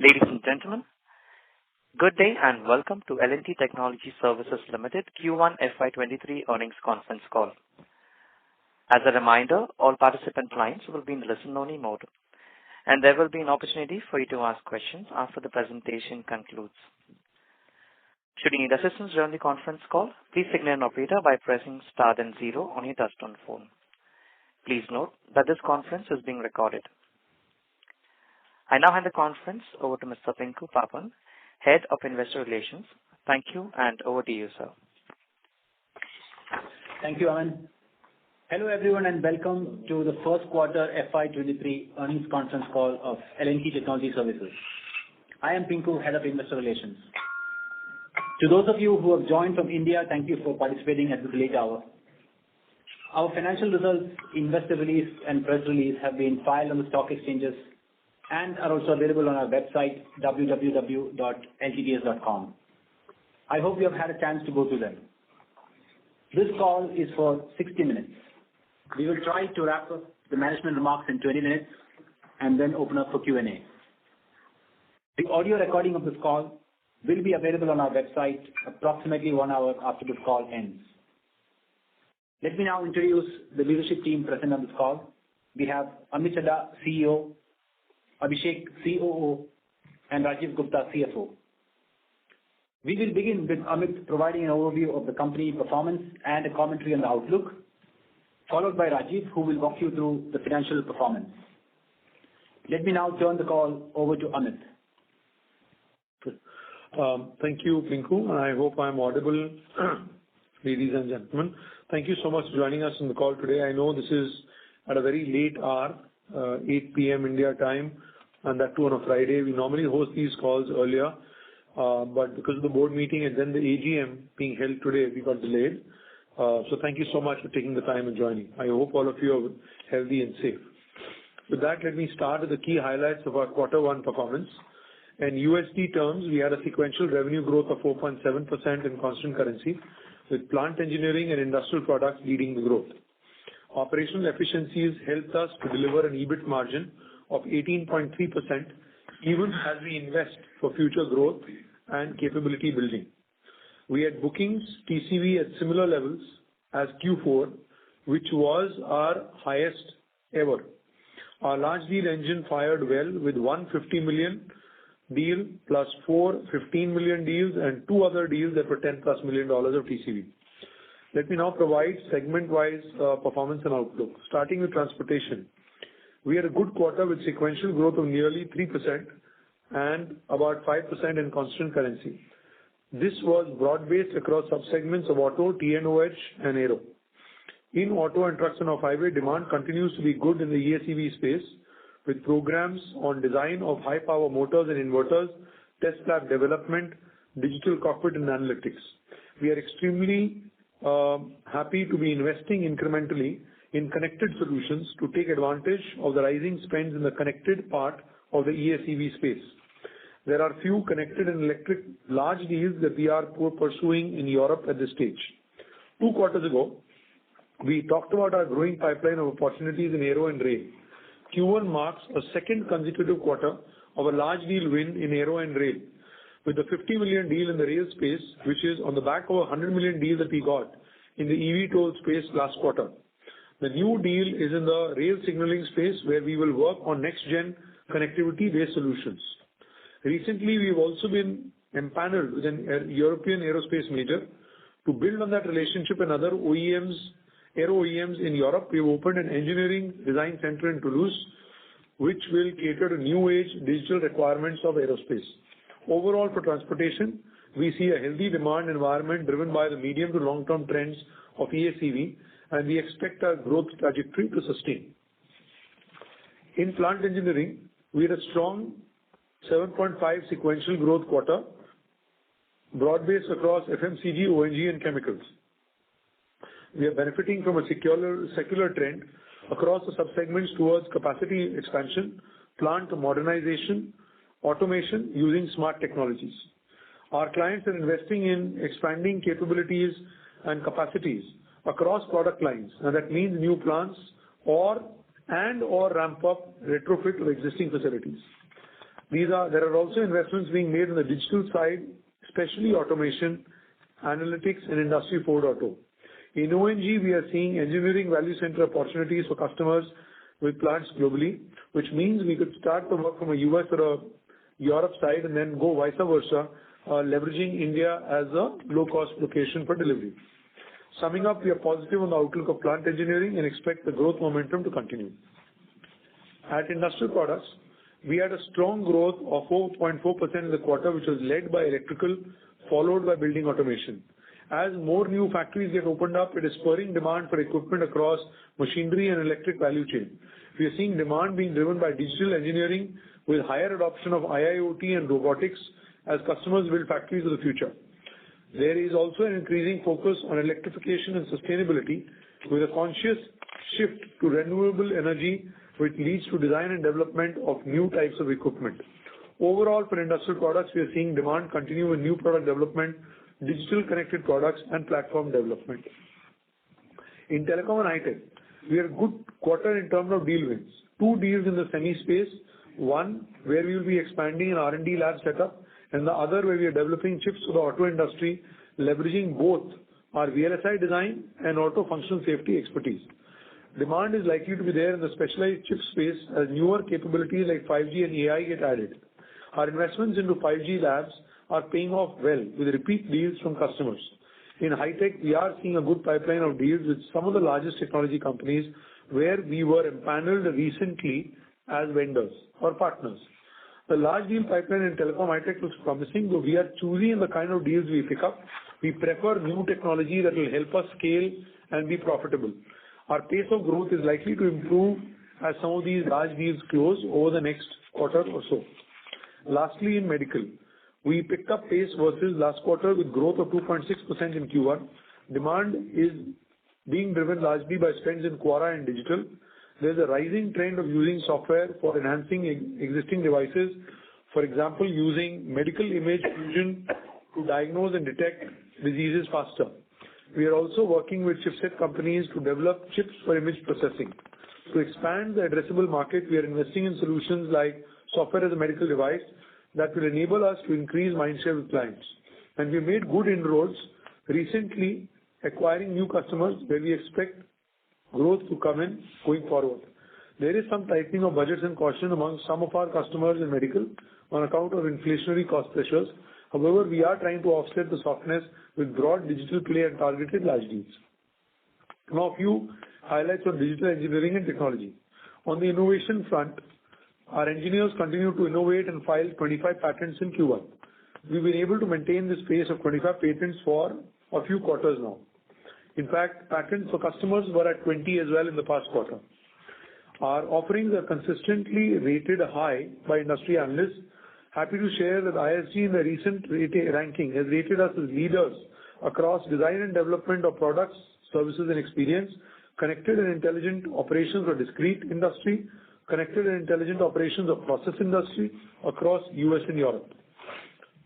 Ladies and gentlemen, good day and welcome to L&T Technology Services Limited Q1FY23 earnings conference call. As a reminder, all participant lines will be in listen-only mode, and there will be an opportunity for you to ask questions after the presentation concludes. Should you need assistance during the conference call, please signal an operator by pressing star then 0 on your touchtone phone. Please note that this conference is being recorded. I now hand the conference over to Mr. Pinku Papan, Head of Investor Relations. Thank you, and over to you, sir. Thank you, Aman. Hello, everyone, and welcome to the first quarter FY23 earnings conference call of L&T Technology Services. I am Pinku, Head of Investor Relations. To those of you who have joined from India, thank you for participating at this late hour. Our financial results, investor release, and press release have been filed on the stock exchanges and are also available on our website, www.ltts.com. I hope you have had a chance to go through them. This call is for 60 minutes. We will try to wrap up the management remarks in 20 minutes and then open up for Q&A. The audio recording of this call will be available on our website approximately 1 hour after this call ends. Let me now introduce the leadership team present on this call. We have Amit Chadha, CEO, Abhishek, COO, and Rajiv Gupta, CFO. We will begin with Amit providing an overview of the company performance and a commentary on the outlook, followed by Rajiv, who will walk you through the financial performance. Let me now turn the call over to Amit. Thank you, Pinku. I hope I'm audible, ladies and gentlemen. Thank you so much for joining us on the call today. I know this is at a very late hour, 8 p.m. India time, and that too on a Friday. We normally host these calls earlier, but because of the board meeting and then the AGM being held today, we got delayed. So thank you so much for taking the time and joining. I hope all of you are healthy and safe. With that, let me start with the key highlights of our quarter one performance. In USD terms, we had a sequential revenue growth of 4.7% in constant currency, with plant engineering and industrial products leading the growth. Operational efficiencies helped us to deliver an EBIT margin of 18.3%, even as we invest for future growth and capability building. We had bookings TCV at similar levels as Q4, which was our highest ever. Our large deal engine fired well with one $50 million deal plus 4 $15 million deals and 2 other deals that were $10+ million of TCV. Let me now provide segment-wise performance and outlook. Starting with transportation, we had a good quarter with sequential growth of nearly 3% and about 5% in constant currency. This was broad-based across subsegments of auto, TNOH, and aero. In auto and trucks and off-highway, demand continues to be good in the EACV space, with programs on design of high-power motors and inverters, test lab development, digital cockpit, and analytics. We are extremely happy to be investing incrementally in connected solutions to take advantage of the rising spends in the connected part of the EACV space. There are few connected and electric large deals that we are pursuing in Europe at this stage. 2 quarters ago, we talked about our growing pipeline of opportunities in aero and rail. Q1 marks a second consecutive quarter of a large deal win in aero and rail, with the $50 million deal in the rail space, which is on the back of a $100 million deal that we got in the EV toll space last quarter. The new deal is in the rail signaling space, where we will work on next-gen connectivity-based solutions. Recently, we've also been empaneled with an European aerospace major. To build on that relationship and other OEMs, aero OEMs in Europe, we've opened an engineering design center in Toulouse, which will cater to new-age digital requirements of aerospace. Overall, for transportation, we see a healthy demand environment driven by the medium to long-term trends of EACV, and we expect our growth trajectory to sustain. In plant engineering, we had a strong 7.5 sequential growth quarter, broad-based across FMCG, ONG, and chemicals. We are benefiting from a secular trend across the subsegments towards capacity expansion, plant modernization, automation using smart technologies. Our clients are investing in expanding capabilities and capacities across product lines, and that means new plants or ramp up retrofit of existing facilities. There are also investments being made on the digital side, especially automation, analytics, and Industry 4.0. In O&G, we are seeing engineering value center opportunities for customers with plants globally, which means we could start the work from a US or a Europe side and then go vice versa, leveraging India as a low-cost location for delivery. Summing up, we are positive on the outlook of plant engineering and expect the growth momentum to continue. At Industrial Products, we had a strong growth of 4.4% in the quarter, which was led by electrical, followed by building automation. As more new factories get opened up, it is spurring demand for equipment across machinery and electric value chain. We are seeing demand being driven by digital engineering with higher adoption of IIoT and robotics as customers build factories of the future. There is also an increasing focus on electrification and sustainability with a conscious shift to renewable energy, which leads to design and development of new types of equipment. Overall, for Industrial Products, we are seeing demand continue with new product development, digital connected products, and platform development. In Telecom and High-Tech, we had a good quarter in terms of deal wins. 2 deals in the semi space, one where we will be expanding an R&D lab setup, and the other where we are developing chips for the auto industry, leveraging both our VLSI design and auto functional safety expertise. Demand is likely to be there in the specialized chip space as newer capabilities like 5G and AI get added. Our investments into 5G labs are paying off well with repeat deals from customers. In high-tech, we are seeing a good pipeline of deals with some of the largest technology companies where we were empaneled recently as vendors or partners. The large deal pipeline in telecom high-tech looks promising, though we are choosy in the kind of deals we pick up. We prefer new technology that will help us scale and be profitable. Our pace of growth is likely to improve as some of these large deals close over the next quarter or so. Lastly, in medical, we picked up pace versus last quarter with growth of 2.6% in Q1. Demand is being driven largely by spends in Quara and digital. There's a rising trend of using software for enhancing existing devices. For example, using medical image fusion to diagnose and detect diseases faster. We are also working with chipset companies to develop chips for image processing. To expand the addressable market, we are investing in solutions like software as a medical device that will enable us to increase mindshare with clients. And we made good inroads recently acquiring new customers where we expect growth to come in going forward. There is some tightening of budgets and caution among some of our customers in medical on account of inflationary cost pressures. However, we are trying to offset the softness with broad digital play and targeted large deals. Now, a few highlights on digital engineering and technology. On the innovation front, our engineers continue to innovate and file 25 patents in Q1. We've been able to maintain this pace of 25 patents for a few quarters now. In fact, patents for customers were at 20 as well in the past quarter. Our offerings are consistently rated high by industry analysts. Happy to share that ISG in the recent ranking has rated us as leaders across design and development of products, services and experience, connected and intelligent operations for discrete industry, connected and intelligent operations of process industry across US and Europe.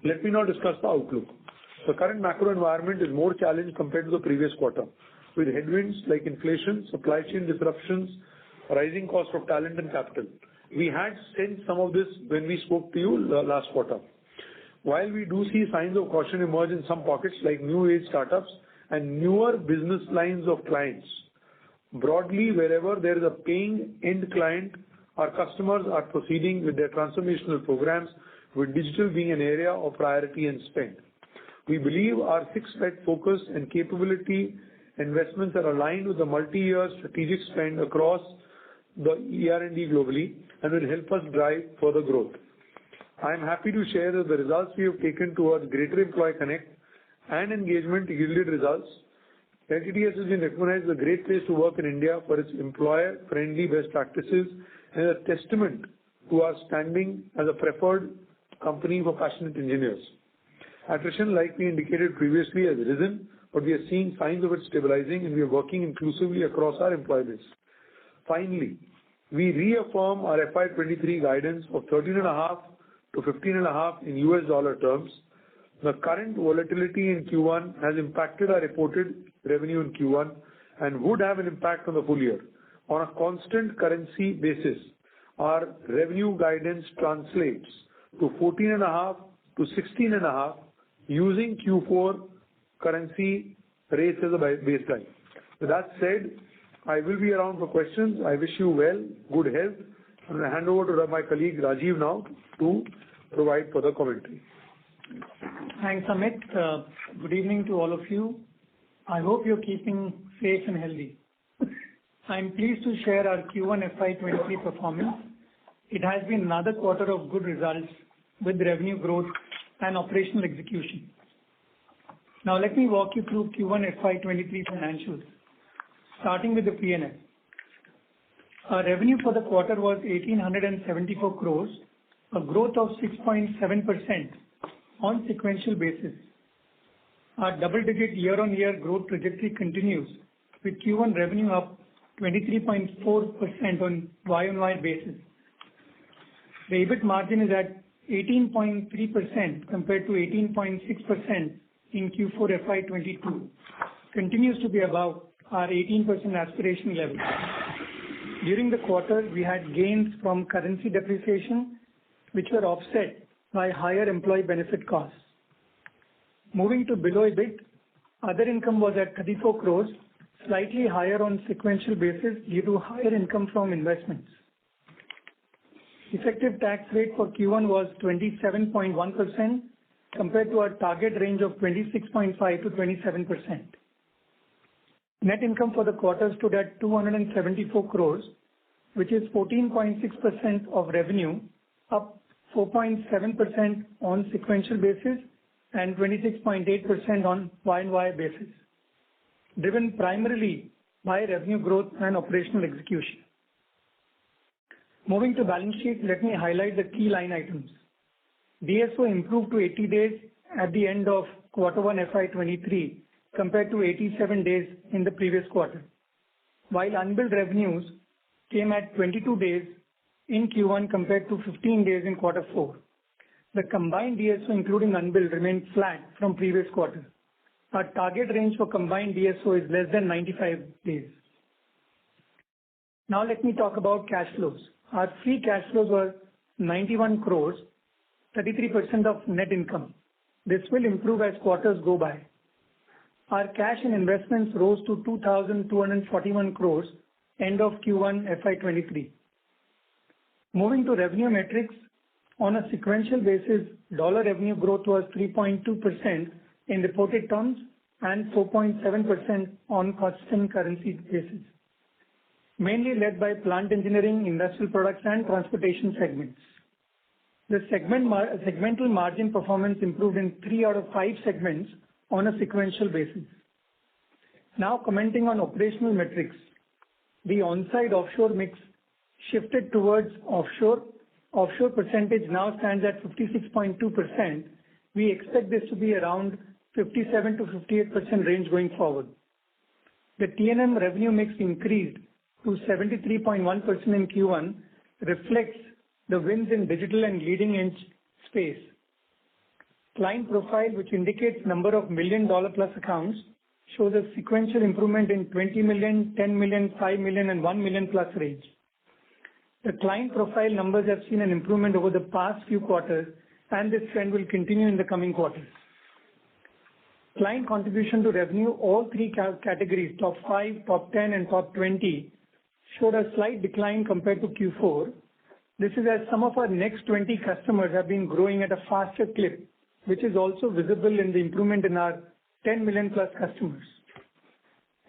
Let me now discuss the outlook. The current macro environment is more challenged compared to the previous quarter, with headwinds like inflation, supply chain disruptions, rising cost of talent and capital. We had sensed some of this when we spoke to you last quarter. While we do see signs of caution emerge in some pockets like new age startups and newer business lines of clients, broadly, wherever there is a paying end client, our customers are proceeding with their transformational programs, with digital being an area of priority and spend. We believe our 6-bet focus and capability investments are aligned with the multi-year strategic spend across the ER&D globally and will help us drive further growth. I am happy to share that the results we have taken towards greater employee connect and engagement yielded results. LTTS has been recognized as a great place to work in India for its employer-friendly best practices and a testament to our standing as a preferred company for passionate engineers. Attrition, like we indicated previously, has risen, but we are seeing signs of it stabilizing and we are working inclusively across our employee base. Finally, we reaffirm our FY23 guidance of 13.5 to 15.5 in US dollar terms. The current volatility in Q1 has impacted our reported revenue in Q1 and would have an impact on the full year. On a constant currency basis, our revenue guidance translates to 14.5 to 16.5 using Q4 currency rates as a baseline. With that said, I will be around for questions. I wish you well, good health. I'm going to hand over to my colleague Rajiv now to provide further commentary. Thanks, Amit. Good evening to all of you. I hope you're keeping safe and healthy. I'm pleased to share our Q1FY23 performance. It has been another quarter of good results with revenue growth and operational execution. Now let me walk you through Q1FY23 financials, starting with the P&L. Our revenue for the quarter was 1,874 crores, a growth of 6.7% on sequential basis. Our double-digit year-on-year growth trajectory continues, with Q1 revenue up 23.4% on Y-on-Y basis. The EBIT margin is at 18.3% compared to 18.6% in Q4 FY22. Continues to be above our 18% aspiration level. During the quarter, we had gains from currency depreciation, which were offset by higher employee benefit costs. Moving to below EBIT, other income was at 34 crores, slightly higher on sequential basis due to higher income from investments. Effective tax rate for Q1 was 27.1% compared to our target range of 26.5 to 27%. Net income for the quarter stood at 274 crores, which is 14.6% of revenue, up 4.7% on sequential basis and 26.8% on Y-on-Y basis, driven primarily by revenue growth and operational execution. Moving to balance sheet, let me highlight the key line items. DSO improved to 80 days at the end of Q1 FY23 compared to 87 days in the previous quarter, while unbilled revenues came at 22 days in Q1 compared to 15 days in Q4. The combined DSO including unbilled remained flat from previous quarter. Our target range for combined DSO is less than 95 days. Now let me talk about cash flows. Our free cash flows were 91 crores, 33% of net income. This will improve as quarters go by. Our cash and investments rose to 2,241 crores end of Q1 FY23. Moving to revenue metrics, on a sequential basis, dollar revenue growth was 3.2% in reported terms and 4.7% on constant currency basis, mainly led by plant engineering, industrial products, and transportation segments. The segmental margin performance improved in 3 out of 5 segments on a sequential basis. Now commenting on operational metrics, the on-site offshore mix shifted towards offshore. Offshore percentage now stands at 56.2%. We expect this to be around 57 to 58% range going forward. The T&M revenue mix increased to 73.1% in Q1, reflects the wins in digital and leading edge space. Client profile, which indicates number of $1 million plus accounts, shows a sequential improvement in 20 million, 10 million, 5 million, and 1 million plus range. The client profile numbers have seen an improvement over the past few quarters, and this trend will continue in the coming quarters. Client contribution to revenue, all 3 categories, top 5, top 10, and top 20, showed a slight decline compared to Q4. This is as some of our next 20 customers have been growing at a faster clip, which is also visible in the improvement in our 10 million plus customers.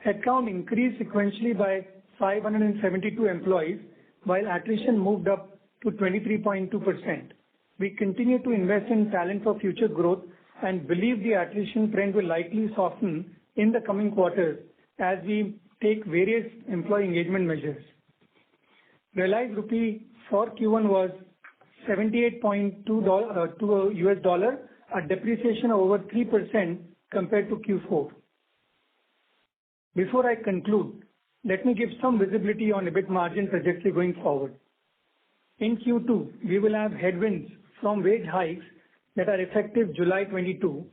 Headcount increased sequentially by 572 employees, while attrition moved up to 23.2%. We continue to invest in talent for future growth and believe the attrition trend will likely soften in the coming quarters as we take various employee engagement measures. Realized rupee for Q1 was 78.2 to US dollar, a depreciation of over 3% compared to Q4. Before I conclude, let me give some visibility on EBIT margin trajectory going forward. In Q2, we will have headwinds from wage hikes that are effective July 22,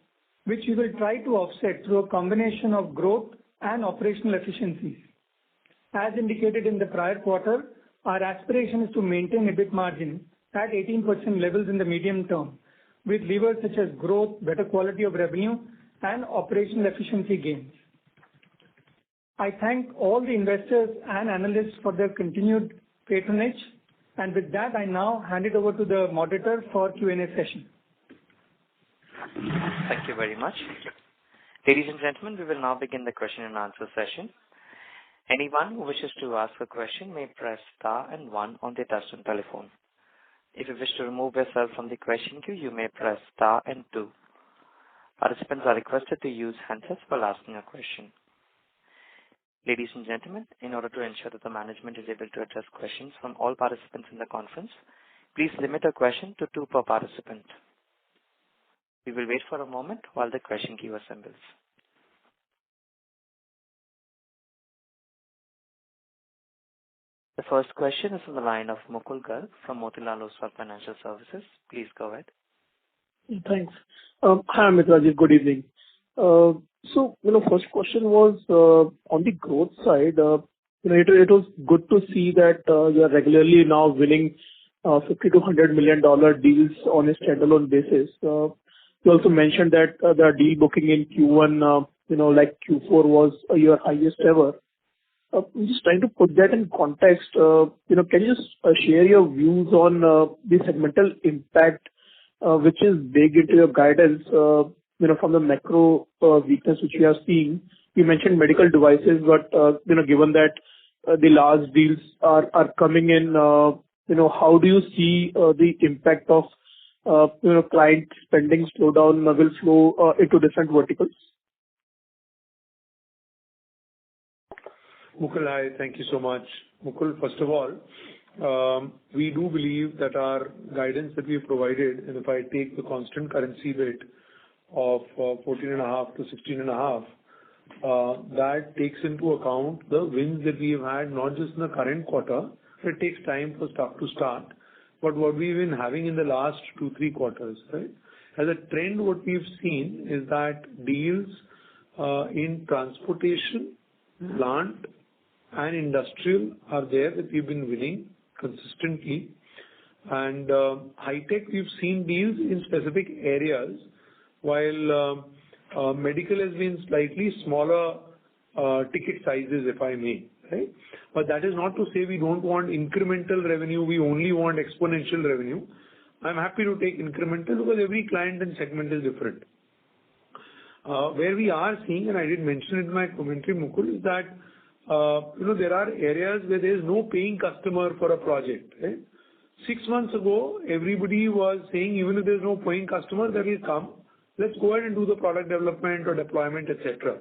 which we will try to offset through a combination of growth and operational efficiencies. As indicated in the prior quarter, our aspiration is to maintain EBIT margin at 18% levels in the medium term, with levers such as growth, better quality of revenue, and operational efficiency gains. I thank all the investors and analysts for their continued patronage, and with that, I now hand it over to the moderator for Q&A session. Thank you very much. Ladies and gentlemen, we will now begin the question and answer session. Anyone who wishes to ask a question may press star and one on their touchtone telephone. If you wish to remove yourself from the question queue, you may press star and two. Participants are requested to use handsets while asking a question. Ladies and gentlemen, in order to ensure that the management is able to address questions from all participants in the conference, please limit a question to 2 per participant. We will wait for a moment while the question queue assembles. The first question is on the line of Mukul Garg from Motilal Oswal Financial Services. Please go ahead. Thanks. Hi, Amit Rajiv. Good evening. First question was on the growth side. It was good to see that you are regularly now winning $50 to $100 million deals on a standalone basis. You also mentioned that the deal booking in Q1, like Q4 was your highest ever. I'm just trying to put that in context. Can you just share your views on the segmental impact which is baked into your guidance, from the macro weakness which we are seeing? You mentioned medical devices, but given that the large deals are coming in, how do you see the impact of client spending slowdown will flow into different verticals? Mukul, hi. Thank you so much. Mukul, first of all, we do believe that our guidance that we provided, and if I take the constant currency rate of 14.5 to 16.5, that takes into account the wins that we have had, not just in the current quarter. It takes time for stuff to start, but what we've been having in the last 2-3 quarters, right? As a trend, what we've seen is that deals in transportation, plant, and industrial are there that we've been winning consistently. And high-tech, we've seen deals in specific areas, while medical has been slightly smaller ticket sizes, if I may, right? But that is not to say we don't want incremental revenue, we only want exponential revenue. I'm happy to take incremental because every client and segment is different. Where we are seeing, and I did mention it in my commentary, Mukul, is that there are areas where there is no paying customer for a project, right? 6 months ago, everybody was saying, even if there's no paying customer, that will come. Let's go ahead and do the product development or deployment, etc.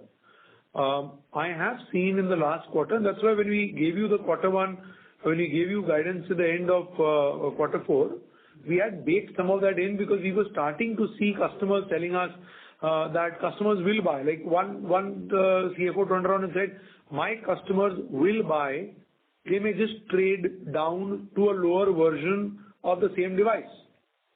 I have seen in the last quarter, that's why when we gave you the quarter one, when we gave you guidance at the end of quarter 4, we had baked some of that in because we were starting to see customers telling us that customers will buy. Like one CFO turned around and said, my customers will buy, they may just trade down to a lower version of the same device,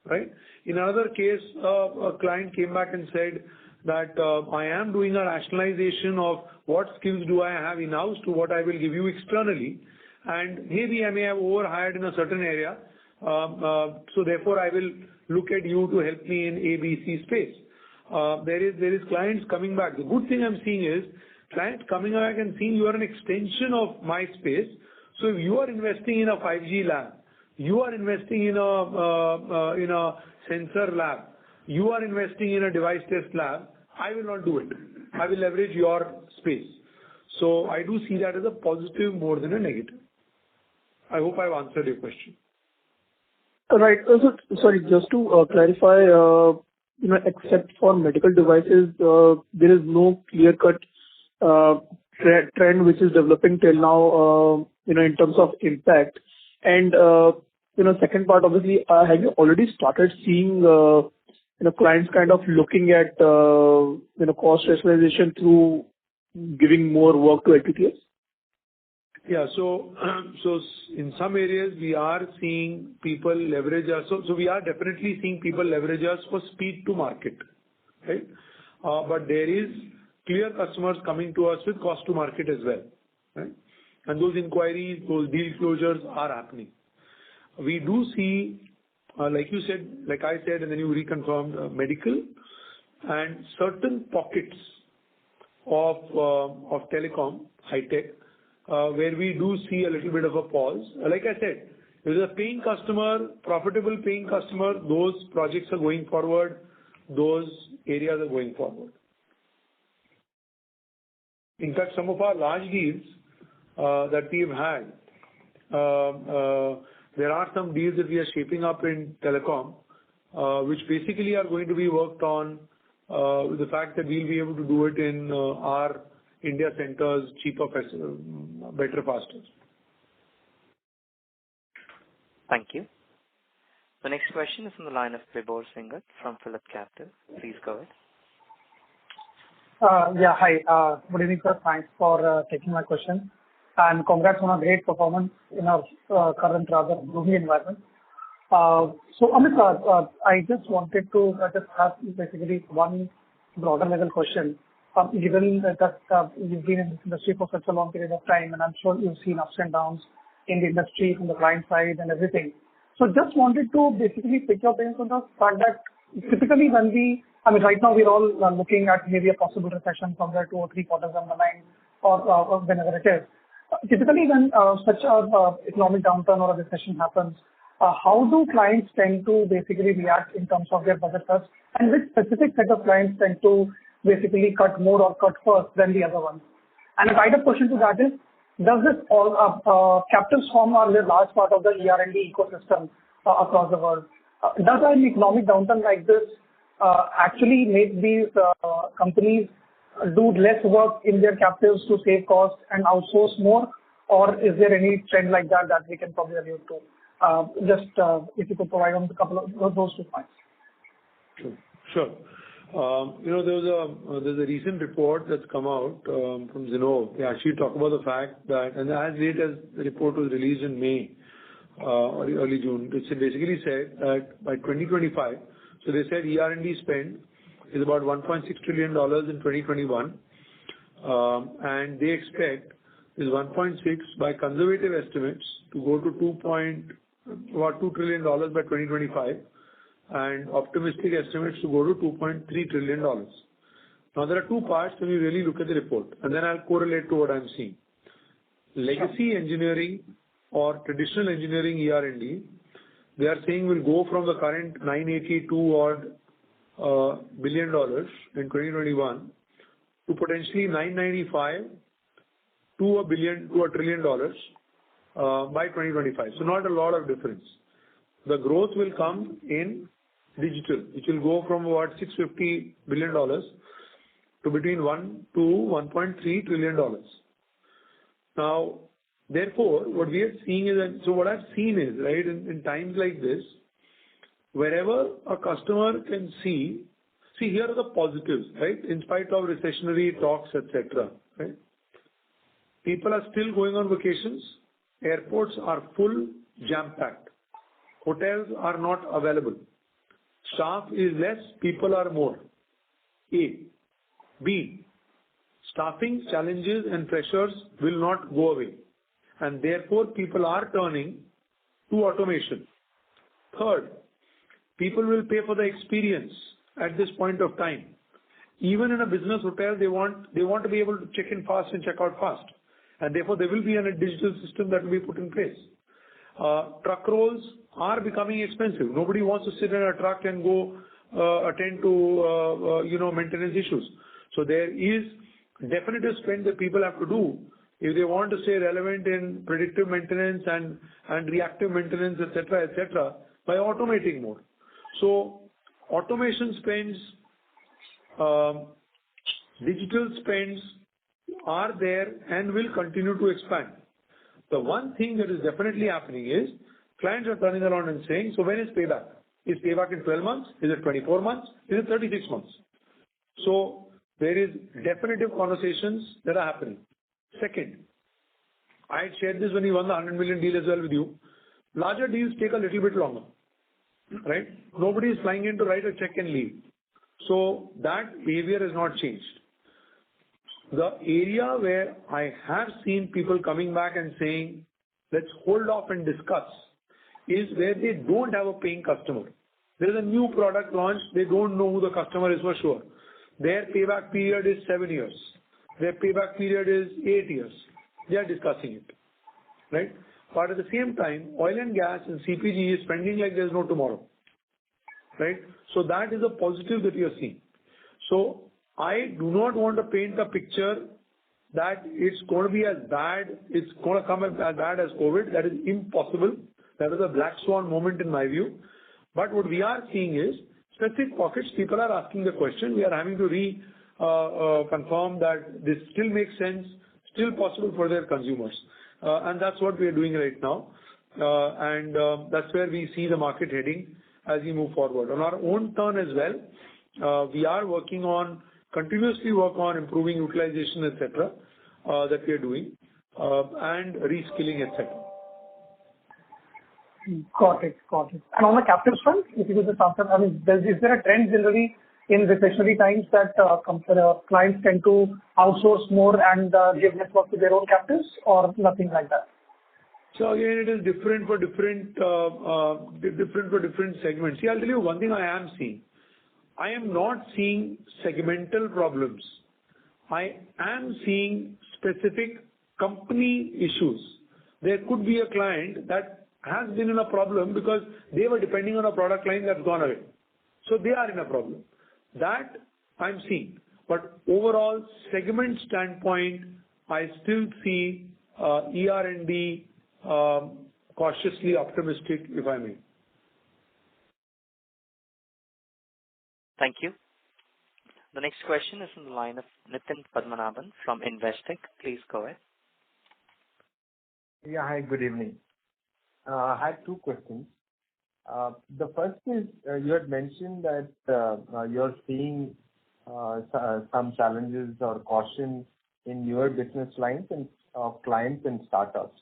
right? In another case, a client came back and said that I am doing a rationalization of what skills do I have in-house to what I will give you externally, and maybe I may have overhired in a certain area, so therefore I will look at you to help me in ABC space. There is clients coming back. The good thing I'm seeing is clients coming back and seeing you are an extension of my space. So if you are investing in a 5G lab, you are investing in a sensor lab, you are investing in a device test lab, I will not do it. I will leverage your space. So I do see that as a positive more than a negative. I hope I've answered your question. Right. So, sorry, just to clarify, except for medical devices, there is no clear-cut trend which is developing till now, in terms of impact. And, second part, obviously, have you already started seeing, clients kind of looking at, cost rationalization through giving more work to LTTS? Yeah. So in some areas, we are seeing people leverage us. So we are definitely seeing people leverage us for speed to market, right? But there is clear customers coming to us with cost to market as well, right? And those inquiries, those deal closures are happening. We do see like you said, like I said, and then you reconfirmed, medical and certain pockets of telecom, high tech, where we do see a little bit of a pause. Like I said, if there's a paying customer, profitable paying customer, those projects are going forward, those areas are going forward. In fact, some of our large deals that we've had, there are some deals that we are shaping up in telecom, which basically are going to be worked on with the fact that we'll be able to do it in our India centers cheaper, better, faster. Thank you. The next question is from the line of Vibhor Singhal from Phillip Capital. Please go ahead. Yeah, hi. Good evening, sir. Thanks for taking my question. And congrats on a great performance in our current rather gloomy environment. So, Amit, I just wanted to just ask basically one broader level question. Given that you've been in this industry for such a long period of time, and I'm sure you've seen ups and downs in the industry from the client side and everything. So just wanted to basically pick your brains on the fact that typically when right now we're all looking at maybe a possible recession somewhere 2 or 3 quarters down the line or whenever it is. Typically when such a economic downturn or a recession happens, how do clients tend to basically react in terms of their budget cuts, and which specific set of clients tend to basically cut more or cut first than the other ones? And a tighter question to that is, does this all captives form a large part of the ER&D ecosystem across the world? Does an economic downturn like this actually make these companies do less work in their captives to save costs and outsource more, or is there any trend like that we can probably allude to? Just if you could provide on a couple of those 2 points. Sure. There's a recent report that's come out from Zinnov. They actually talk about the fact that, and as late as the report was released in May or early June, it basically said that by 2025, so they said ER&D spend is about $1.6 trillion in 2021, and they expect is 1.6 by conservative estimates to go to about $2 trillion by 2025, and optimistic estimates to go to $2.3 trillion. Now there are 2 parts when you really look at the report, and then I'll correlate to what I'm seeing. Legacy engineering or traditional engineering ER&D, they are saying will go from the current $982 billion in 2021 to potentially $995 to $1 trillion by 2025. So not a lot of difference. The growth will come in digital, which will go from about $650 billion to between $1 to $1.3 trillion. Now, therefore, what we are seeing is, what I've seen is, right, in times like this, wherever a customer can see here are the positives, right, in spite of recessionary talks, etc., right? People are still going on vacations. Airports are full, jam-packed. Hotels are not available. Staff is less, people are more. A. B. Staffing challenges and pressures will not go away, and therefore people are turning to automation. Third, people will pay for the experience at this point of time. Even in a business hotel, they want to be able to check in fast and check out fast, and therefore there will be a digital system that will be put in place. Truck rolls are becoming expensive. Nobody wants to sit in a truck and go attend to maintenance issues. So there is definitive spend that people have to do if they want to stay relevant in predictive maintenance and reactive maintenance, etc., by automating more. So automation spends, digital spends are there and will continue to expand. The one thing that is definitely happening is clients are turning around and saying, so when is payback? Is payback in 12 months? Is it 24 months? Is it 36 months? So there is definitive conversations that are happening. Second, I had shared this when we won the 100 million deal as well with you. Larger deals take a little bit longer, right? Nobody is flying in to write a check and leave. So that behavior has not changed. The area where I have seen people coming back and saying, let's hold off and discuss, is where they don't have a paying customer. There is a new product launch, they don't know who the customer is for sure. Their payback period is 7 years. Their payback period is 8 years. They are discussing it, right? But at the same time, oil and gas and CPG is spending like there's no tomorrow, right? So that is a positive that we are seeing. So I do not want to paint a picture that it's going to be as bad, it's going to come as bad as COVID. That is impossible. That is a black swan moment in my view. But what we are seeing is specific pockets, people are asking the question. We are having to confirm that this still makes sense, still possible for their consumers. And that's what we are doing right now. And that's where we see the market heading as we move forward. On our own turn as well, we are continuously work on improving utilization, etc., that we are doing, and reskilling, etc. Got it. And on the captive front, if you could just answer, I mean, is there a trend generally in recessionary times that clients tend to outsource more and give network to their own captives, or nothing like that? So again, it is different for different segments. See, I'll tell you one thing I am seeing. I am not seeing segmental problems. I am seeing specific company issues. There could be a client that has been in a problem because they were depending on a product line that's gone away. So they are in a problem. That I'm seeing. But overall segment standpoint, I still see ER&D cautiously optimistic, if I may. Thank you. The next question is from the line of Nitin Padmanabhan from Investec. Please go ahead. Yeah, hi, good evening. I had two questions. The first is, you had mentioned that you're seeing some challenges or caution in newer business lines and clients and startups.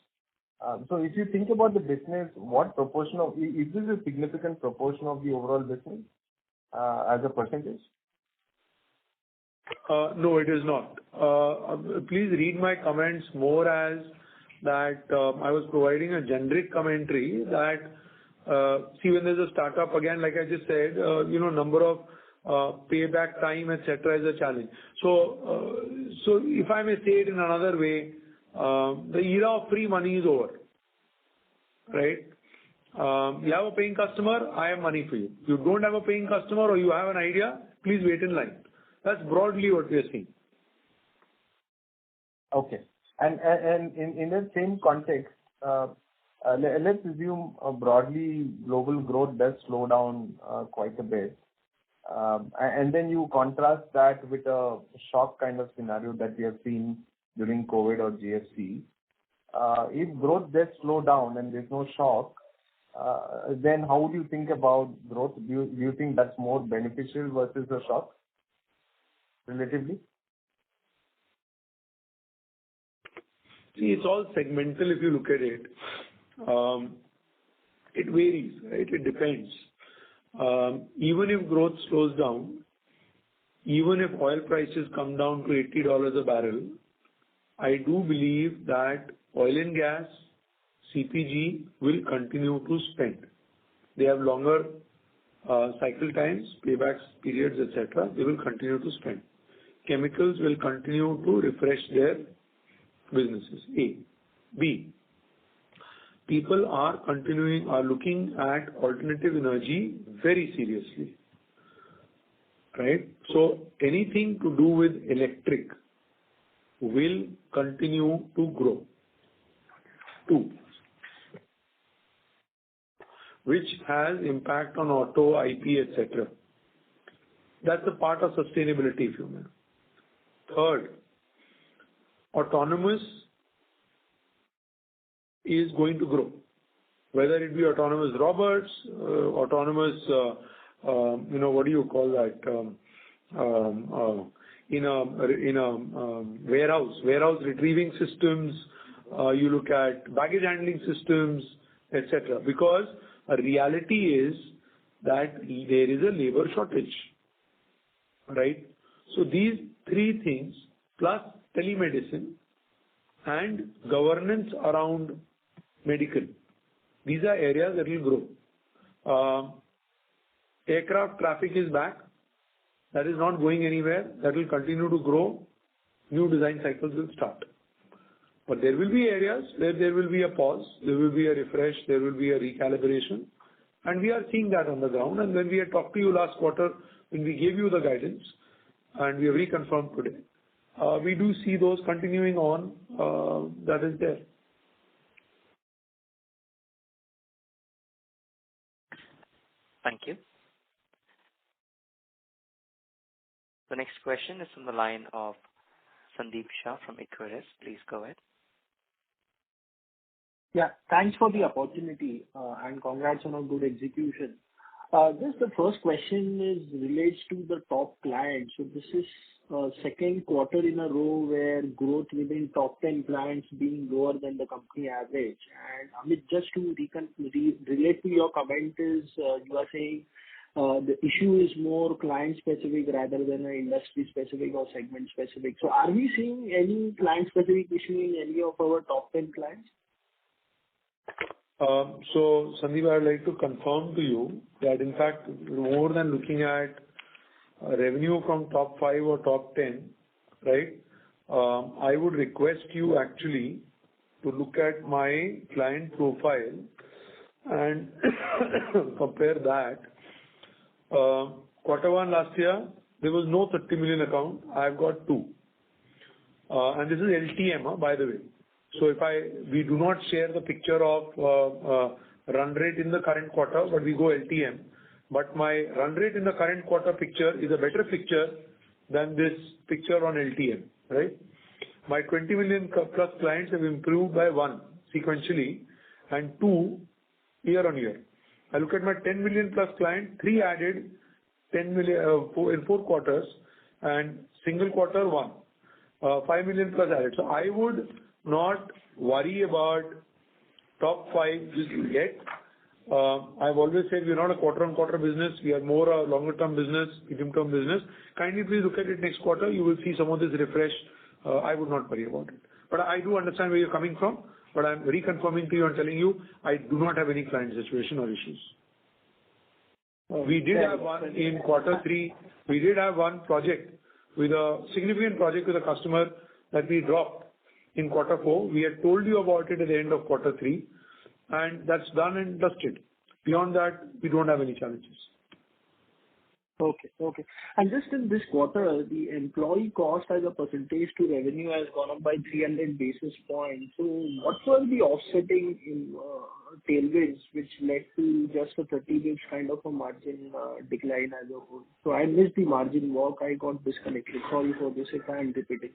So if you think about the business, what proportion of, is this a significant proportion of the overall business as a percentage? No, it is not. Please read my comments more as that I was providing a generic commentary that see, when there's a startup, again, like I just said, number of payback time, etc., is a challenge. So if I may say it in another way, the era of free money is over, right? You have a paying customer, I have money for you. You don't have a paying customer or you have an idea, please wait in line. That's broadly what we are seeing. Okay. And in that same context, let's assume broadly global growth does slow down quite a bit. And then you contrast that with a shock kind of scenario that we have seen during COVID or GFC. If growth does slow down and there's no shock, then how do you think about growth? Do you think that's more beneficial versus a shock, relatively? See, it's all segmental if you look at it. It varies, right? It depends. Even if growth slows down, even if oil prices come down to $80 a barrel, I do believe that oil and gas, CPG will continue to spend. They have longer cycle times, paybacks, periods, etc. They will continue to spend. Chemicals will continue to refresh their businesses. A. B. People are looking at alternative energy very seriously, right? So anything to do with electric will continue to grow. 2. Which has impact on auto, IP, etc. That's a part of sustainability, if you may. 3rd, autonomous is going to grow. Whether it be autonomous robots, autonomous, what do you call that? In a warehouse retrieving systems. You look at baggage handling systems, etc. Because a reality is that there is a labor shortage, right? So these 3 things plus telemedicine and governance around medical, These are areas that will grow. Aircraft traffic is back. That is not going anywhere. That will continue to grow. New design cycles will start. But there will be areas where there will be a pause, there will be a refresh, there will be a recalibration. And we are seeing that on the ground. And when we had talked to you last quarter, when we gave you the guidance, and we have reconfirmed today, we do see those continuing on. That is there. Thank you. The next question is from the line of Sandeep Shah from Equirus. Please go ahead. Yeah, thanks for the opportunity, and congrats on a good execution. Just the first question relates to the top client. So this is second quarter in a row where growth within top 10 clients being lower than the company average. And Amit, just to relate to your comment is, you are saying the issue is more client specific rather than an industry specific or segment specific. So are we seeing any client specific issue in any of our top 10 clients? So, Sandeep, I would like to confirm to you that in fact, more than looking at revenue from top 5 or top 10, right, I would request you actually to look at my client profile and compare that. Quarter 1 last year, there was no 30 million account. I've got 2. And this is LTM, by the way. So we do not share the picture of run rate in the current quarter, but we go LTM. But my run rate in the current quarter picture is a better picture than this picture on LTM, right? My 20 million plus clients have improved by 1 sequentially and 2 year on year. I look at my 10 million plus client, 3 added 10 million in 4 quarters and single quarter 1. 5 million plus added. So I would not worry about top 5 just yet. I've always said we're not a quarter-on-quarter business. We are more a longer-term business, medium-term business. Kindly please look at it next quarter. You will see some of this refresh. I would not worry about it. But I do understand where you're coming from. But I'm reconfirming to you and telling you I do not have any client situation or issues. We did have one in quarter 3. We did have one project with a significant project with a customer that we dropped in quarter 4. We had told you about it at the end of quarter 3, and that's done and dusted. Beyond that, we don't have any challenges. Okay. And just in this quarter, the employee cost as a percentage to revenue has gone up by 300 basis points. So what were the offsetting tailwinds which led to just a 30 basis kind of a margin decline as a whole? So I missed the margin walk. I got disconnected. Sorry for this if I am repeating.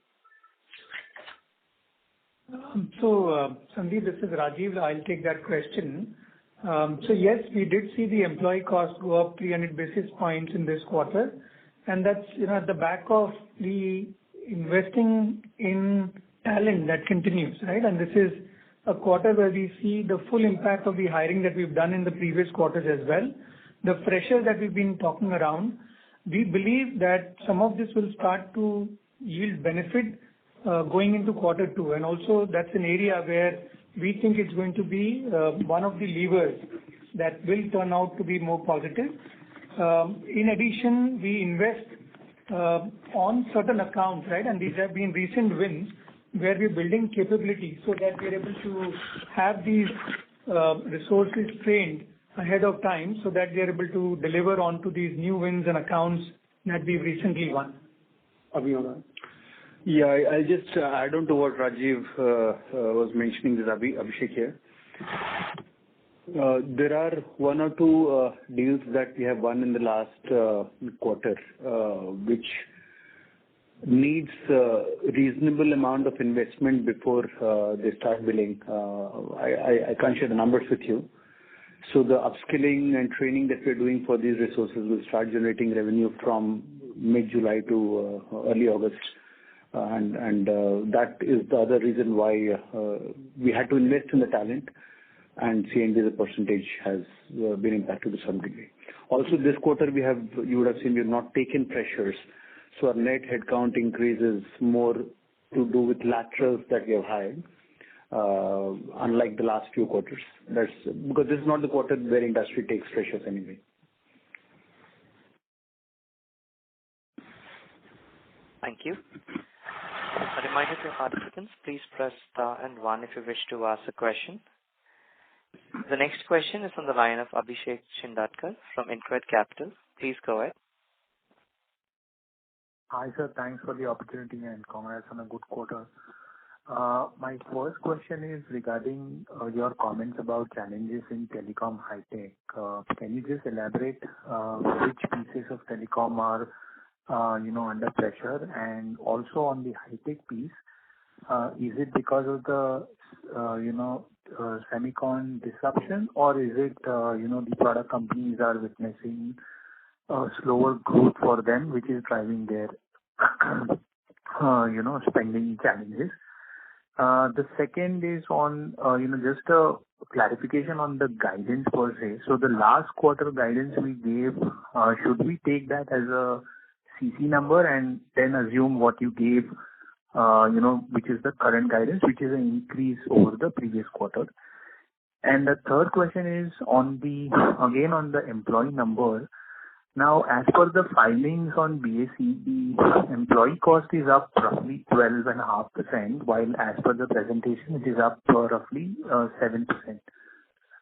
So, Sandeep, this is Rajiv. I'll take that question. So yes, we did see the employee cost go up 300 basis points in this quarter, and that's at the back of the investing in talent that continues, right? And this is a quarter where we see the full impact of the hiring that we've done in the previous quarters as well. The pressure that we've been talking around, we believe that some of this will start to yield benefit going into quarter 2, and also that's an area where we think it's going to be one of the levers that will turn out to be more positive. In addition, we invest on certain accounts, right? And these have been recent wins where we're building capability so that we're able to have these resources trained ahead of time so that they're able to deliver onto these new wins and accounts that we've recently won. Abhi, yeah, I'll just add on to what Rajiv was mentioning. This Abhishek here. There are 1 or 2 deals that we have won in the last quarter, which needs a reasonable amount of investment before they start billing. I can't share the numbers with you. So the upskilling and training that we're doing for these resources will start generating revenue from mid-July to early August. And that is the other reason why we had to invest in the talent, and C&D the percentage has been impacted to some degree. Also, this quarter you would have seen we have not taken freshers, so our net headcount increase is more to do with laterals that we have hired. unlike the last few quarters. That's because this is not the quarter where industry takes freshers anyway. Thank you. A reminder to participants, please press star and one if you wish to ask a question. The next question is on the line of Abhishek Shindatkar from InCred Capital. Please go ahead. Hi, sir. Thanks for the opportunity and congrats on a good quarter. My first question is regarding your comments about challenges in telecom high tech. Can you just elaborate which pieces of telecom are under pressure? And also on the high tech piece, is it because of the semicon disruption, or is it the product companies are witnessing slower growth for them, which is driving their spending challenges? The second is on just a clarification on the guidance per se. So the last quarter guidance we gave, should we take that as a CC number and then assume what you gave, which is the current guidance, which is an increase over the previous quarter? And the third question is on the employee number. Now, as per the filings on BSE, the employee cost is up roughly 12.5%, while as per the presentation, it is up roughly 7%.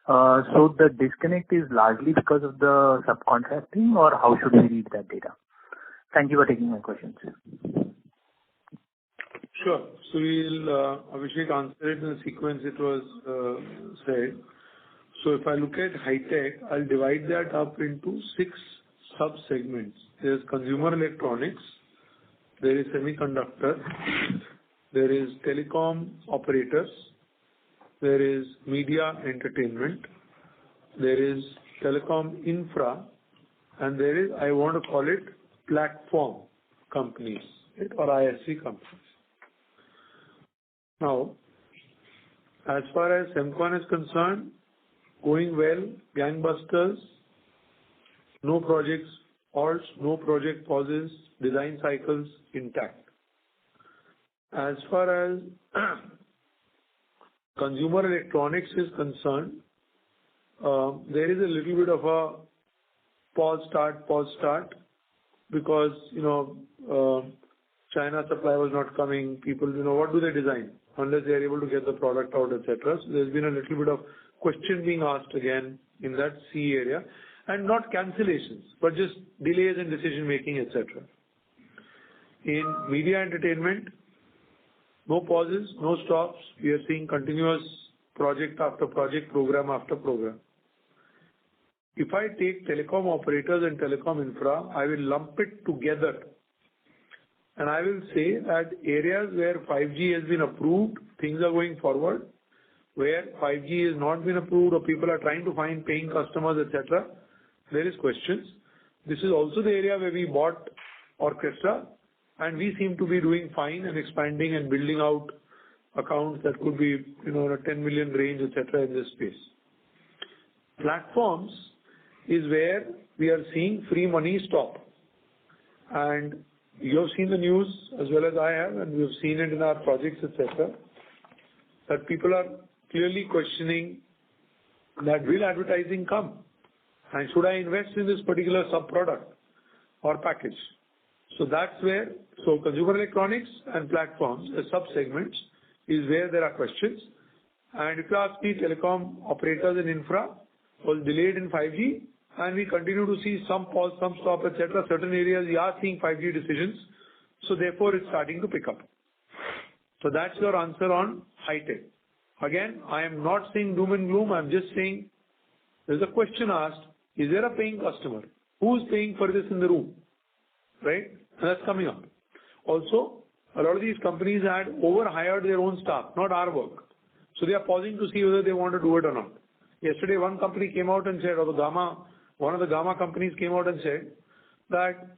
So the disconnect is largely because of the subcontracting, or how should we read that data? Thank you for taking my questions. Sure. So we'll, Abhishek, answer it in the sequence it was said. So if I look at high tech, I'll divide that up into 6 sub-segments. There's consumer electronics, there is semiconductor, there is telecom operators, there is media entertainment, there is telecom infra, and there is, I want to call it, platform companies, right, or ISC companies. Now, as far as semicon is concerned, going well, gangbusters, no projects halts, no project pauses, design cycles intact. As far as consumer electronics is concerned, there is a little bit of a pause start, because, China supply was not coming. People, what do they design? Unless they are able to get the product out, etc. So there's been a little bit of question being asked again in that C area. And not cancellations, but just delays in decision making, etc. In media entertainment, no pauses, no stops. We are seeing continuous project after project, program after program. If I take telecom operators and telecom infra, I will lump it together. And I will say that areas where 5G has been approved, things are going forward. Where 5G has not been approved or people are trying to find paying customers, etc., there is questions. This is also the area where we bought Orchestra, and we seem to be doing fine and expanding and building out accounts that could be, in a 10 million range, etc., in this space. Platforms is where we are seeing free money stop. And you have seen the news as well as I have, and we have seen it in our projects, etc., that people are clearly questioning that will advertising come? And should I invest in this particular sub-product or package? So that's where, consumer electronics and platforms, as sub-segments, is where there are questions. And if you ask me, telecom operators and infra was delayed in 5G, and we continue to see some pause, some stop, etc. Certain areas we are seeing 5G decisions, so therefore it's starting to pick up. So that's your answer on high tech. Again, I am not saying doom and gloom. I'm just saying there's a question asked. Is there a paying customer? Who's paying for this in the room? Right? And that's coming up. Also, a lot of these companies had overhired their own staff, not our work. So they are pausing to see whether they want to do it or not. Yesterday, one company came out and said, one of the Gamma companies came out and said that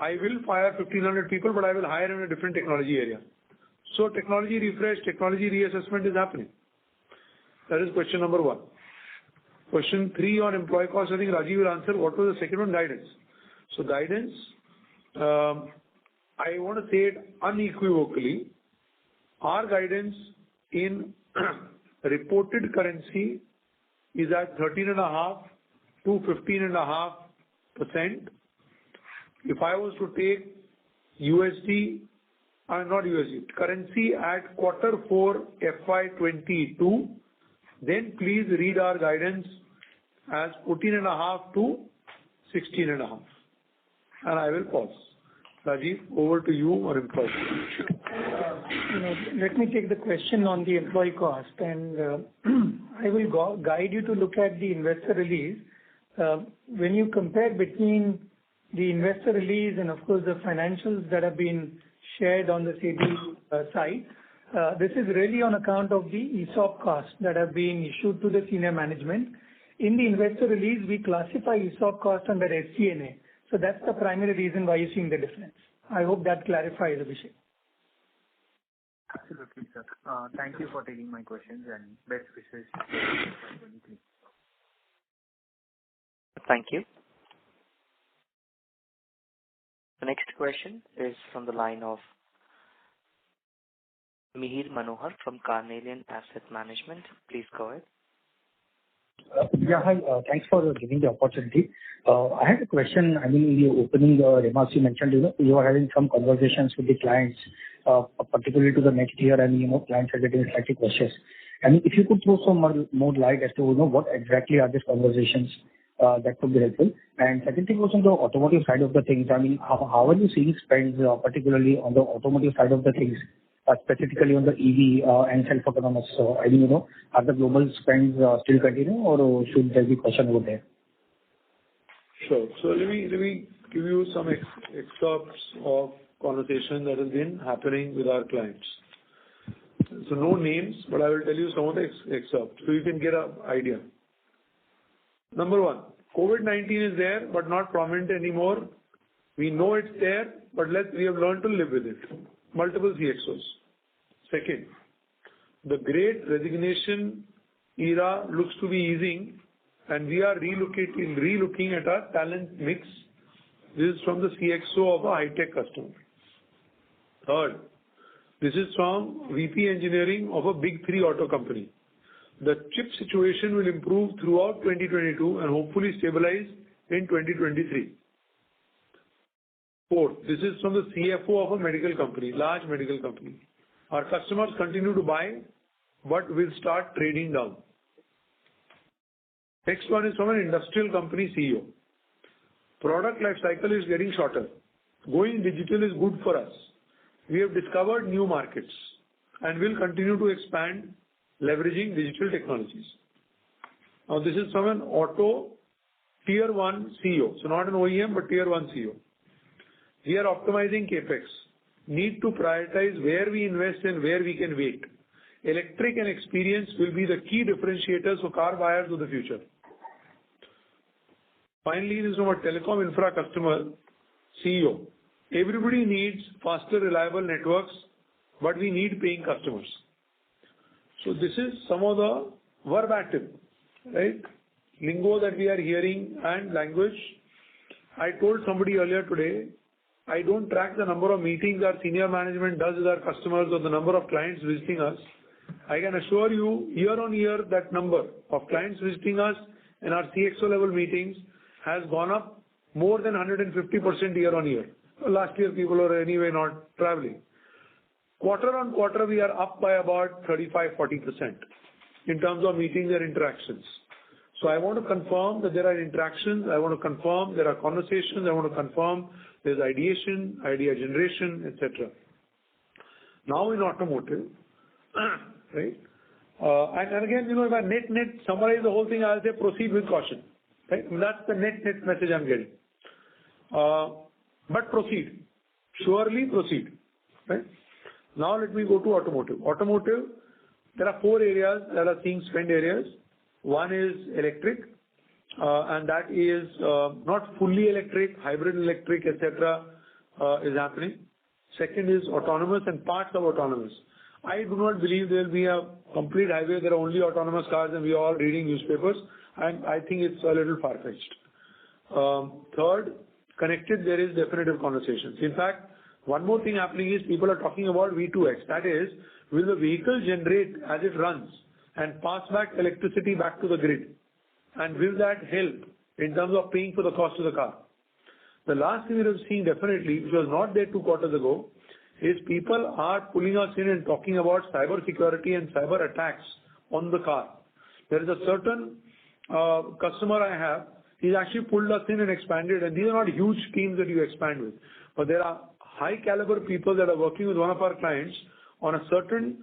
I will fire 1,500 people, but I will hire in a different technology area. So technology refresh, technology reassessment is happening. That is question number 1. Question 3 on employee cost, I think Rajiv will answer. What was the second one? Guidance. So guidance, I want to say it unequivocally. Our guidance in reported currency is at 13.5 to 15.5%. If I was to take currency at Q4 FY22, then please read our guidance as 14.5 to 16.5. And I will pause. Rajiv, over to you on employee. Let me take the question on the employee cost, and I will guide you to look at the investor release. When you compare between the investor release and, of course, the financials that have been shared on the SEBI site, this is really on account of the ESOP costs that have been issued to the senior management. In the investor release, we classify ESOP cost under SG&A. So that's the primary reason why you're seeing the difference. I hope that clarifies the issue. Absolutely, sir. Thank you for taking my questions and best wishes. Thank you. The next question is from the line of Mihir Manohar from Carnelian Asset Management. Please go ahead. Hi. Thanks for giving the opportunity. I had a question. I mean, in the opening remarks, you mentioned, you are having some conversations with the clients, particularly to the next year, and, clients are getting slightly cautious. If you could throw some more light as to, what exactly are these conversations, that could be helpful. And second thing was on the automotive side of the things. How are you seeing spends, particularly on the automotive side of the things, specifically on the EV and self-autonomous? So, are the global spends still continue, or should there be caution over there? Sure. So let me give you some excerpts of conversation that has been happening with our clients. So no names, but I will tell you some of the excerpts so you can get an idea. Number one, COVID-19 is there, but not prominent anymore. We know it's there, but we have learned to live with it. Multiple CXOs. Second, the great resignation era looks to be easing, and we are relooking at our talent mix. This is from the CXO of a high-tech customer. Third, this is from VP engineering of a big 3 auto company. The chip situation will improve throughout 2022 and hopefully stabilize in 2023. Fourth, this is from the CFO of a medical company, large medical company. Our customers continue to buy, but will start trading down. Next one is from an industrial company CEO. Product life cycle is getting shorter. Going digital is good for us. We have discovered new markets and will continue to expand leveraging digital technologies. Now, this is from an auto tier 1 CEO. So not an OEM, but tier 1 CEO. We are optimizing CapEx. Need to prioritize where we invest and where we can wait. Electric and experience will be the key differentiators for car buyers of the future. Finally, this is from a telecom infra customer CEO. Everybody needs faster, reliable networks, but we need paying customers. So this is some of the verbatim, right? Lingo that we are hearing and language. I told somebody earlier today, I don't track the number of meetings our senior management does with our customers or the number of clients visiting us. I can assure you, year on year, that number of clients visiting us and our CXO level meetings has gone up more than 150% year on year. Last year, people were anyway not traveling. Quarter on quarter, we are up by about 35-40% in terms of meetings and interactions. So I want to confirm that there are interactions. I want to confirm there are conversations. I want to confirm there's ideation, idea generation, etc. Now in automotive, right? And again, if I net summarize the whole thing, I'll say proceed with caution. Right? And that's the net message I'm getting. But proceed. Surely proceed. Right? Now let me go to automotive. Automotive, there are 4 areas that are seeing spend areas. One is electric, and that is not fully electric, hybrid electric, etc. Is happening. Second is autonomous and parts of autonomous. I do not believe there will be a complete highway. There are only autonomous cars and we are all reading newspapers. And I think it's a little far-fetched. Third, connected, there is definitive conversations. In fact, One more thing happening is people are talking about V2X. That is, will the vehicle generate as it runs and pass back electricity back to the grid? And will that help in terms of paying for the cost of the car? The last thing we have seen definitely, which was not there 2 quarters ago, is people are pulling us in and talking about cyber security and cyber attacks on the car. There is a certain customer I have, he's actually pulled us in and expanded, and these are not huge teams that you expand with, but there are high caliber people that are working with one of our clients on a certain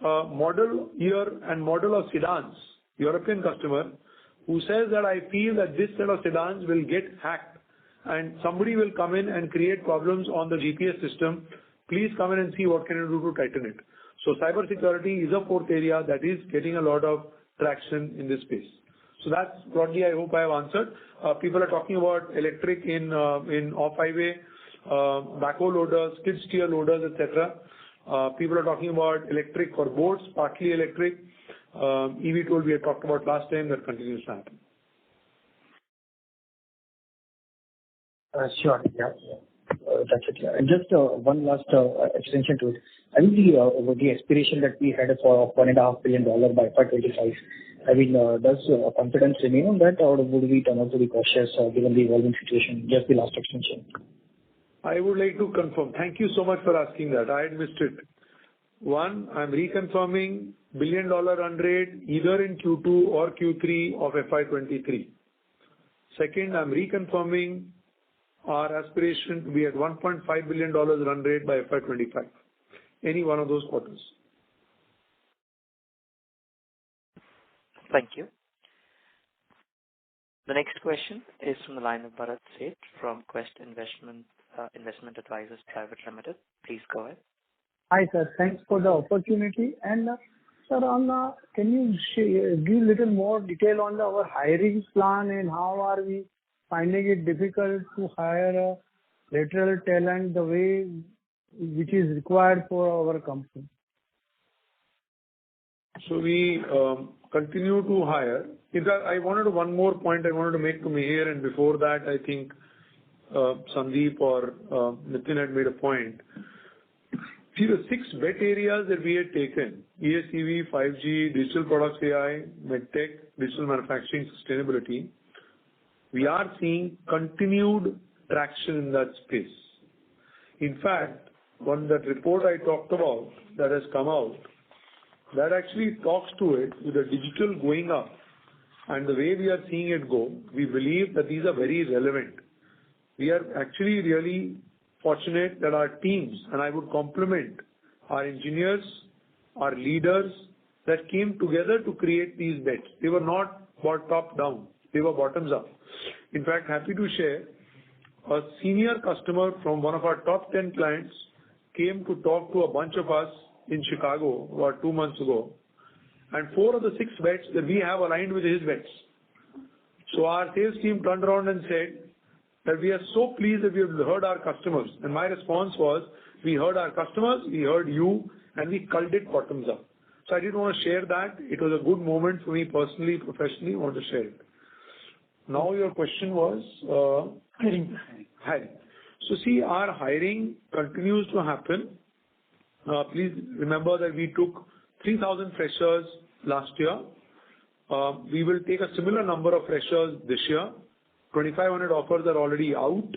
model year and model of sedans, European customer, who says that I feel that this set of sedans will get hacked and somebody will come in and create problems on the GPS system. Please come in and see what can you do to tighten it. So cyber security is a fourth area that is getting a lot of traction in this space. So that's broadly, I hope I have answered. People are talking about electric in off-highway, backhoe loaders, skid steer loaders, etc. People are talking about electric for boats, partly electric. EV tool we had talked about last time, that continues to happen. Sure. Yeah. That's it. Yeah. And just one last extension to it. I mean, the aspiration that we had for $1.5 billion by FY25, I mean, does confidence remain on that, or would we turn out to be cautious given the evolving situation? Just the last extension. I would like to confirm. Thank you so much for asking that. I had missed it. One, I'm reconfirming $1 billion run rate either in Q2 or Q3 of FY23. Second, I'm reconfirming our aspiration to be at $1.5 billion run rate by FY25. Any one of those quarters. Thank you. The next question is from the line of Bharat Seth from Quest Investment Advisors Private Limited. Please go ahead. Hi, sir. Thanks for the opportunity. And sir, can you give a little more detail on our hiring plan and how are we finding it difficult to hire a lateral talent the way which is required for our company? So we continue to hire. In fact, one more point I wanted to make to Mihir, and before that, I think Sandeep or Nitin had made a point. See, the 6 bet areas that we had taken, ESEV, 5G, digital products, AI, medtech, digital manufacturing, sustainability, we are seeing continued traction in that space. In fact, on that report I talked about that has come out, that actually talks to it with the digital going up and the way we are seeing it go, we believe that these are very relevant. We are actually really fortunate that our teams, and I would compliment our engineers, our leaders that came together to create these bets. They were not top down, they were bottoms up. In fact, happy to share, a senior customer from one of our top 10 clients came to talk to a bunch of us in Chicago about 2 months ago, and 4 of the 6 bets that we have aligned with his bets. So our sales team turned around and said that we are so pleased that we have heard our customers. And my response was, we heard our customers, we heard you, and we culled it bottoms up. So I didn't want to share that. It was a good moment for me personally, professionally, I want to share it. Now your question was? Hiring. So see, our hiring continues to happen. Please remember that we took 3,000 freshers last year. We will take a similar number of freshers this year. 2,500 offers are already out.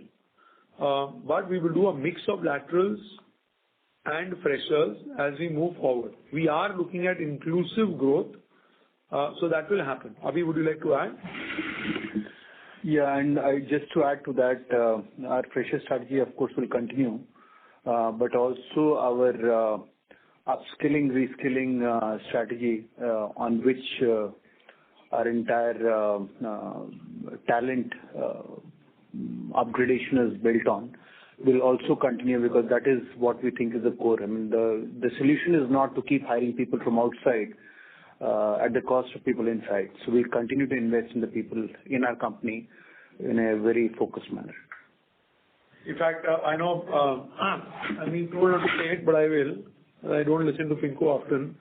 But we will do a mix of laterals and freshers as we move forward. We are looking at inclusive growth. So that will happen. Abhi, would you like to add? Yeah, and just to add to that, our fresher strategy, of course, will continue. But also our upskilling, reskilling strategy on which our entire talent upgradation is built on will also continue, because that is what we think is the core. I mean, the solution is not to keep hiring people from outside at the cost of people inside. So we'll continue to invest in the people in our company in a very focused manner. In fact, I know I mean, told not to say it, but I will. I don't listen to Pinku often.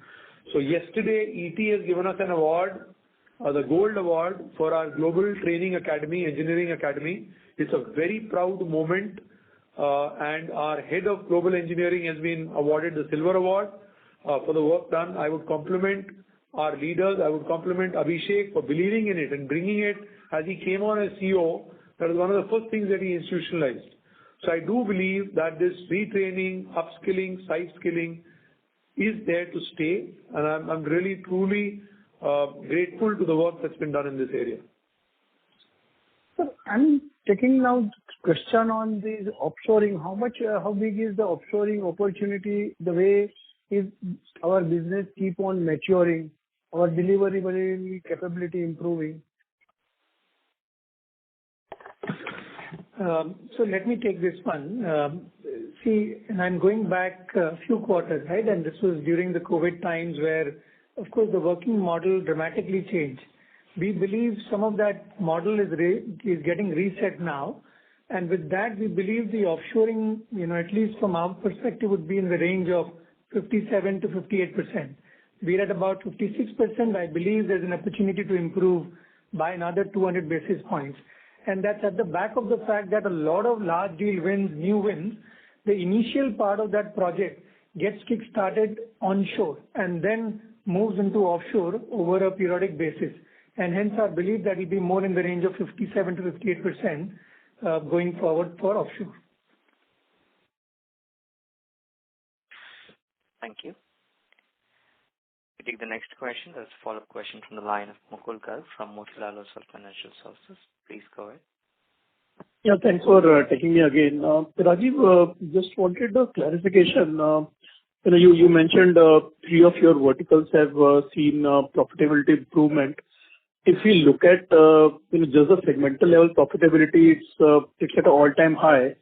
So yesterday, ET has given us an award, the Gold Award for our Global Training Academy, Engineering Academy. It's a very proud moment and our head of global engineering has been awarded the Silver Award for the work done. I would compliment our leaders. I would compliment Abhishek for believing in it and bringing it as he came on as CEO. That was one of the first things that he institutionalized. So I do believe that this retraining, upskilling, side-skilling is there to stay, and I'm really truly grateful to the work that's been done in this area. Sir, I'm taking now question on this offshoring. How big is the offshoring opportunity? The way is our business keep on maturing, our delivery capability improving? So let me take this one. See, and I'm going back a few quarters, right? And this was during the COVID times where, of course, the working model dramatically changed. We believe some of that model is getting reset now. And with that, we believe the offshoring, at least from our perspective, would be in the range of 57 to 58%. We're at about 56%. I believe there's an opportunity to improve by another 200 basis points. And that's at the back of the fact that a lot of large deal wins, new wins, the initial part of that project gets kick-started onshore and then moves into offshore over a periodic basis. And hence our belief that it will be more in the range of 57 to 58% going forward for offshore. Thank you. We take the next question. There's a follow-up question from the line of Mukul Garg from Motilal Oswal Financial Services. Please go ahead. Yeah, thanks for taking me again. Rajiv, just wanted a clarification. You mentioned 3 of your verticals have seen profitability improvement. If we look at just the segmental level profitability, it's at an all-time high,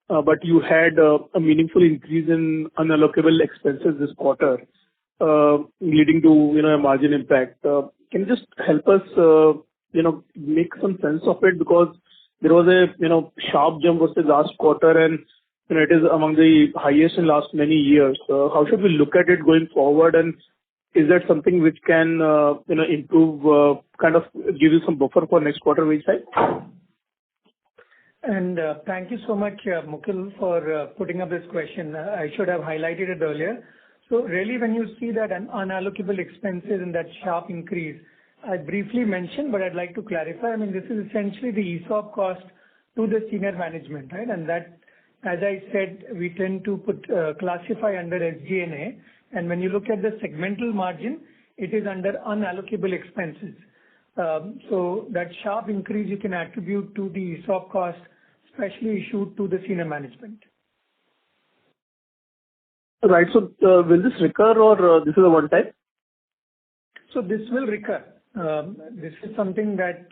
but you had a meaningful increase in unallocable expenses this quarter, leading to a margin impact. Can you just help us make some sense of it, because there was a sharp jump versus last quarter, and it is among the highest in last many years. How should we look at it going forward, and is that something which can improve, kind of give you some buffer for next quarter wage hike? And thank you so much, Mukul, for putting up this question. I should have highlighted it earlier. So really, when you see that unallocable expenses and that sharp increase, I briefly mentioned, but I'd like to clarify. I mean, this is essentially the ESOP cost to the senior management, right? And that, as I said, we tend to classify under SG&A. And when you look at the segmental margin, it is under unallocable expenses. So that sharp increase you can attribute to the ESOP cost, especially issued to the senior management. Right. So will this recur, or this is a one time? So this will recur. This is something that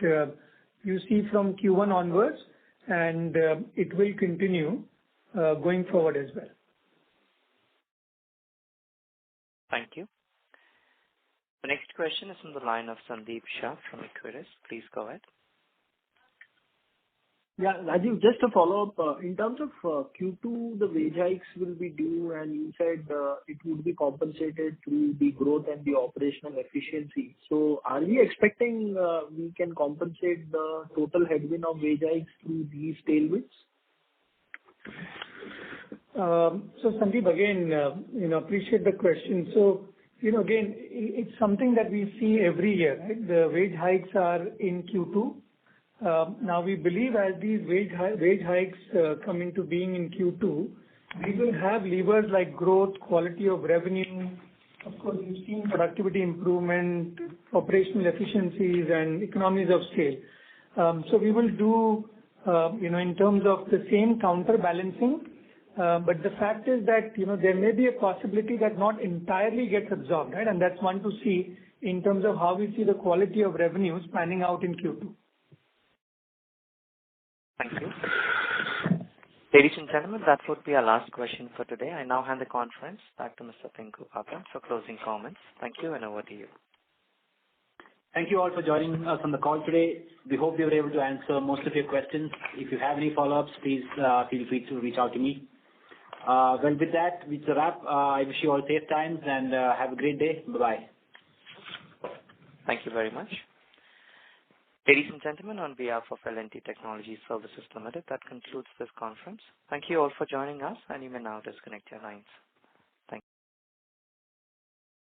you see from Q1 onwards, and it will continue going forward as well. Thank you. The next question is from the line of Sandeep Shah from Equirus. Please go ahead. Yeah, Rajiv, just to follow up, in terms of Q2, the wage hikes will be due, and you said it would be compensated through the growth and the operational efficiency. So are we expecting we can compensate the total headwind of wage hikes through these tailwinds? So Sandeep, again, appreciate the question. So, again, it's something that we see every year, right? The wage hikes are in Q2. Now we believe as these wage hikes come into being in Q2, we will have levers like growth, quality of revenue. Of course, we've seen productivity improvement, operational efficiencies, and economies of scale. So we will do, in terms of the same counterbalancing. But the fact is that, there may be a possibility that not entirely gets absorbed, right? And that's one to see in terms of how we see the quality of revenues panning out in Q2. Thank you. Ladies and gentlemen, that would be our last question for today. I now hand the conference back to Mr. Pinku Pappan for closing comments. Thank you, and over to you. Thank you all for joining us on the call today. We hope we were able to answer most of your questions. If you have any follow-ups, please feel free to reach out to me. Well, with that, it's a wrap. I wish you all safe times and have a great day. Bye-bye. Thank you very much. Ladies and gentlemen, on behalf of L&T Technology Services Limited, that concludes this conference. Thank you all for joining us, and you may now disconnect your lines.